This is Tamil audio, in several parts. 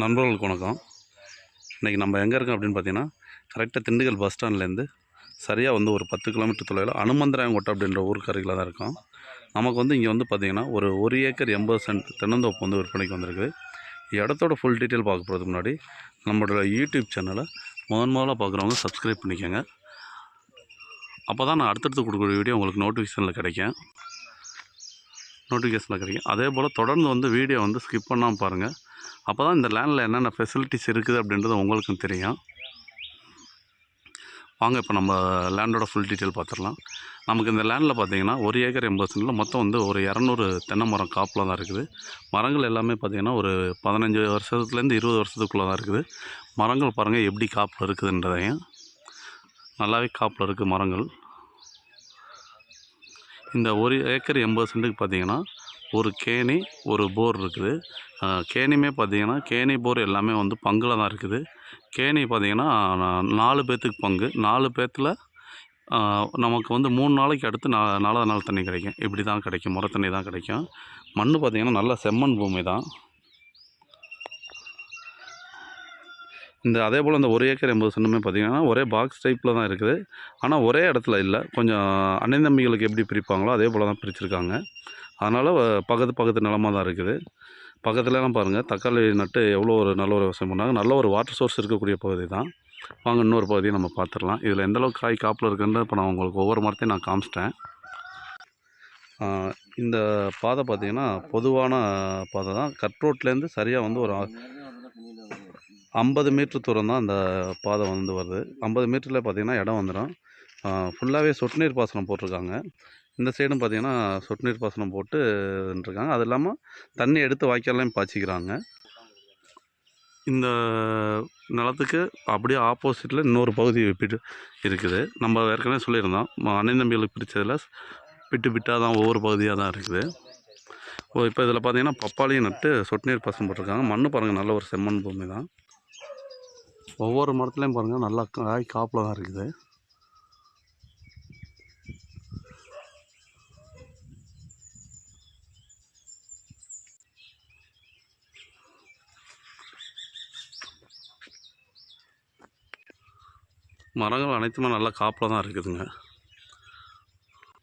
நண்பர்களுக்கு வணக்கம். இன்றைக்கி நம்ம எங்கே இருக்கோம் அப்படின்னு பார்த்தீங்கன்னா, கரெக்டாக திண்டுக்கல் பஸ் ஸ்டாண்ட்லேருந்து சரியாக வந்து ஒரு 10 கிலோமீட்டர் தொலைவில் அனுமந்தராயங்கோட்டை அப்படின்ற ஊருக்கு அருகில் தான் இருக்கோம். நமக்கு வந்து இங்கே வந்து பார்த்திங்கன்னா ஒரு ஏக்கர் 80 சென்ட் தென்னந்தோப்பு வந்து விற்பனைக்கு வந்திருக்கு. இடத்தோட ஃபுல் டீட்டெயில் பார்க்க போகிறதுக்கு முன்னாடி நம்மளோட யூடியூப் சேனலை முதல்ல பார்க்குறவங்க சப்ஸ்கிரைப் பண்ணிக்கோங்க. அப்போ தான் நான் அடுத்தடுத்து கொடுக்குற வீடியோ உங்களுக்கு நோட்டிஃபிகேஷனில் கிடைக்கும். அதே போல் தொடர்ந்து வந்து வீடியோ வந்து ஸ்கிப் பண்ணாமல் பாருங்கள். அப்போ தான் இந்த லேண்டில் என்னென்ன ஃபெசிலிட்டிஸ் இருக்குது அப்படின்றது உங்களுக்கும் தெரியும். வாங்க இப்போ நம்ம லேண்டோட ஃபுல் டீட்டெயில் பார்த்துடலாம். நமக்கு இந்த லேண்டில் பார்த்திங்கன்னா 1 ஏக்கர் 80 சென்டில் மொத்தம் வந்து ஒரு 200 தென்னை மரம் காப்பில் தான் இருக்குது. மரங்கள் எல்லாமே பார்த்திங்கன்னா ஒரு 15 வருஷத்துலேருந்து 20 வருஷத்துக்குள்ளே தான் இருக்குது. மரங்கள் பாருங்கள் எப்படி காப்பில் இருக்குதுன்றதையும், நல்லாவே காப்பில் இருக்குது மரங்கள். இந்த 1 ஏக்கர் 80 சென்ட்டுக்கு பார்த்திங்கன்னா ஒரு கேணி, ஒரு போர் இருக்குது. கேணியுமே பார்த்திங்கன்னா கேணி போர் எல்லாமே வந்து பங்கில் தான் இருக்குது. கேணி பார்த்திங்கன்னா 4 பேர்த்துக்கு பங்கு. 4 பேர்த்தில் நமக்கு வந்து 3 நாளைக்கு அடுத்து 4வது நாள் தண்ணி கிடைக்கும். இப்படி தான் கிடைக்கும், முறை தண்ணி தான் கிடைக்கும். மண் பார்த்திங்கன்னா நல்லா செம்மண் பூமி தான். அதே போல் இந்த 1 ஏக்கர் 80 சென்ட்டுமே பார்த்திங்கன்னா ஒரே பாக்ஸ் டைப்பில் தான் இருக்குது. ஆனால் ஒரே இடத்துல இல்லை. கொஞ்சம் அண்ணன் தம்பிகளுக்கு எப்படி பிரிப்பாங்களோ அதே போல் தான் பிரிச்சுருக்காங்க. அதனால் பக்கத்து நிலமாக தான் இருக்குது. பக்கத்துலலாம் பாருங்கள் தக்காளி நட்டு எவ்வளோ ஒரு நல்ல ஒரு விவசாயம் பண்ணாங்க. நல்ல ஒரு வாட்டர் சோர்ஸ் இருக்கக்கூடிய பகுதி தான். வாங்க இன்னொரு பகுதியை நம்ம பார்த்துடலாம். இதில் எந்தளவுக்கு காய் காப்பில் இருக்குன்னு இப்போ நான் உங்களுக்கு ஒவ்வொரு மரத்தையும் நான் காமிச்சிட்டேன். இந்த பாதை பார்த்திங்கன்னா பொதுவான பாதை தான். கட் ரோட்லேருந்து சரியாக வந்து ஒரு 50 மீட்ரு தூரம் தான் அந்த பாதை வந்து வருது. 50 மீட்டரில் பார்த்திங்கன்னா இடம் வந்துடும். ஃபுல்லாகவே சொட்டு நீர் பாசனம் போட்டிருக்காங்க. இந்த சைடும் பார்த்திங்கன்னா சொட்டு நீர் பாசனம் போட்டுருக்காங்க. அது இல்லாமல் தண்ணி எடுத்து வாய்க்காலையும் பாய்ச்சிக்கிறாங்க. இந்த நிலத்துக்கு அப்படியே ஆப்போசிட்டில் இன்னொரு பகுதி இருக்குது. நம்ம ஏற்கனவே சொல்லியிருந்தோம், அண்ணன் தம்பிகளுக்கு பிரித்ததில் பிட்டாக தான் ஒவ்வொரு பகுதியாக தான் இருக்குது. இப்போ இதில் பார்த்திங்கன்னா பப்பாளியும் நட்டு சொட்டு நீர் பாசனம் போட்டிருக்காங்க. மண் பாருங்கள் நல்ல ஒரு செம்மண் பூமி தான். ஒவ்வொரு மரத்துலேயும் பாருங்கள் நல்லா காய் காப்பில் தான் இருக்குது. மரங்கள் அனைத்துமே நல்லா காப்பில் தான் இருக்குதுங்க.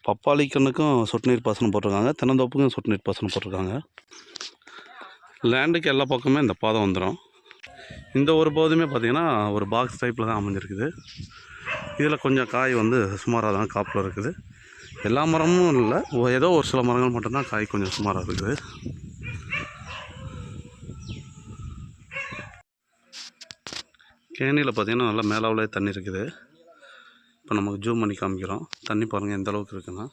பப்பாளி கண்ணுக்கும் சொட்டு நீர் பாசனம் போட்டிருக்காங்க. தென்னந்தோப்புக்கும் சொட்டு நீர் பாசனம் போட்டிருக்காங்க. லேண்டுக்கு எல்லா பக்கமே இந்த பாதை வந்துடும். இந்த ஒரு பகுதியுமே பார்த்திங்கன்னா ஒரு பாக்ஸ் டைப்பில் தான் அமைஞ்சிருக்குது. இதில் கொஞ்சம் காய் வந்து சுமாராக தான் காப்பில் இருக்குது. எல்லா மரமும் இல்லை, ஏதோ ஒரு சில மரங்கள் மட்டும்தான் காய் கொஞ்சம் சுமாராக இருக்குது. கேணியில் பார்த்திங்கன்னா நல்லா மேலாவிலே தண்ணி இருக்குது. இப்போ நமக்கு ஜூம் பண்ணி காமிக்கிறோம். தண்ணி பாருங்கள் எந்த அளவுக்கு இருக்குன்னா.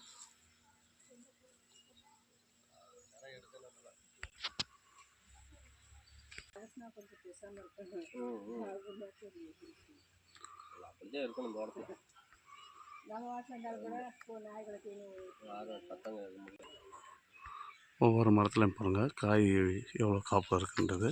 ஒவ்வொரு மரத்துலையும் பாருங்கள் காய் எவ்வளோ காப்பாக இருக்குன்றது.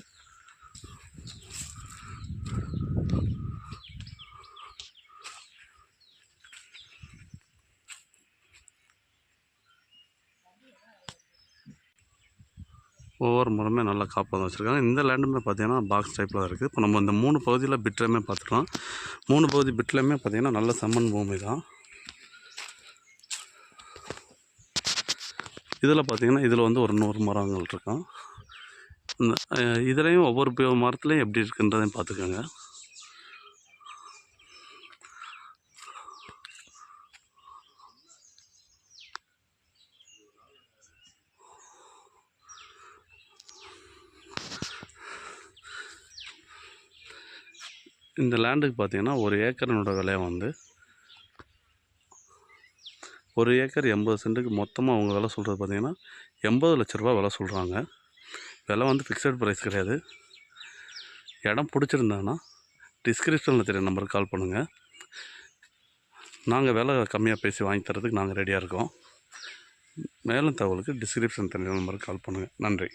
ஒவ்வொரு மரமே நல்லா காப்பாக தான் வச்சுருக்காங்க. இந்த லேண்டுமே பார்த்திங்கன்னா பாக்ஸ் டைப்பில் தான் இருக்குது. இப்போ நம்ம இந்த 3 பகுதியில் பிட்லையுமே பார்த்துக்கலாம். 3 பகுதி பிட்லையுமே பார்த்திங்கன்னா நல்ல செம்மண் பூமி தான். இதில் பார்த்திங்கன்னா இதில் வந்து ஒரு 100 மரங்கள் இருக்கும். இதுலேயும் ஒவ்வொரு மரத்துலையும் எப்படி இருக்குன்றதையும் பார்த்துக்கோங்க. இந்த லேண்டுக்கு பார்த்திங்கன்னா 1 ஏக்கரினோட விலை வந்து 1 ஏக்கர் 80 சென்ட்டுக்கு மொத்தமாக அவங்க விலை சொல்கிறது பார்த்திங்கன்னா 80 லட்ச ரூபா விலை சொல்கிறாங்க. விலை வந்து ஃபிக்ஸட் ப்ரைஸ் கிடையாது. இடம் பிடிச்சிருந்தாங்கன்னா டிஸ்கிரிப்ஷனில் தெரிய நம்பருக்கு கால் பண்ணுங்கள். நாங்கள் விலை கம்மியாக பேசி வாங்கி தரதுக்கு நாங்கள் ரெடியாக இருக்கோம். மேலும் தகவலுக்கு டிஸ்கிரிப்ஷன் தெரிய நம்பருக்கு கால் பண்ணுங்கள். நன்றி.